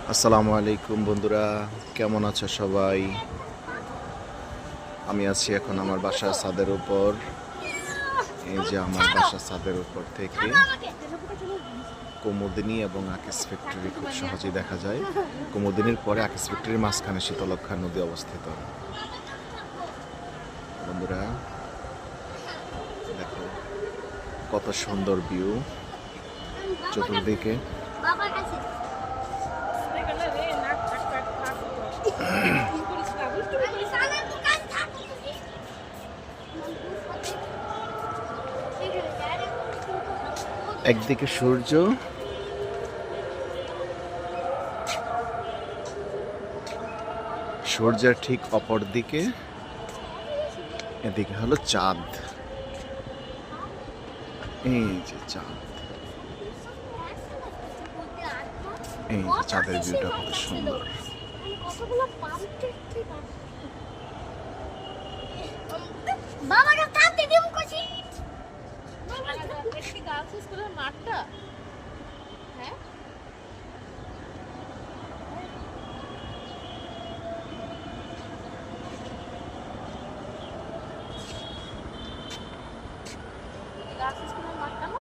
আসসালামু আলাইকুম বন্ধুরা, কেমন আছো সবাই? আমি আছি এখন আমার বাসার ছাদের উপর। এই যে আমার বাসার ছাদের উপর থেকে কুমুদিনী এবং আকাশ ফ্যাক্টরি খুব সহজেই দেখা যায়। কুমুদিনীর পরে আকাশ ফ্যাক্টরির মাঝখানে শীতলক্ষা নদী অবস্থিত। বন্ধুরা দেখো কত সুন্দর ভিউ চতুর্দিকে। একদিকে সূর্য, সূর্যের ঠিক অপর দিকে এদিকে হলো চাঁদ। এই যে চাঁদ, এই যে চাঁদের ভিউটা কত সুন্দর। গার্লস স্কুলের মাঠটা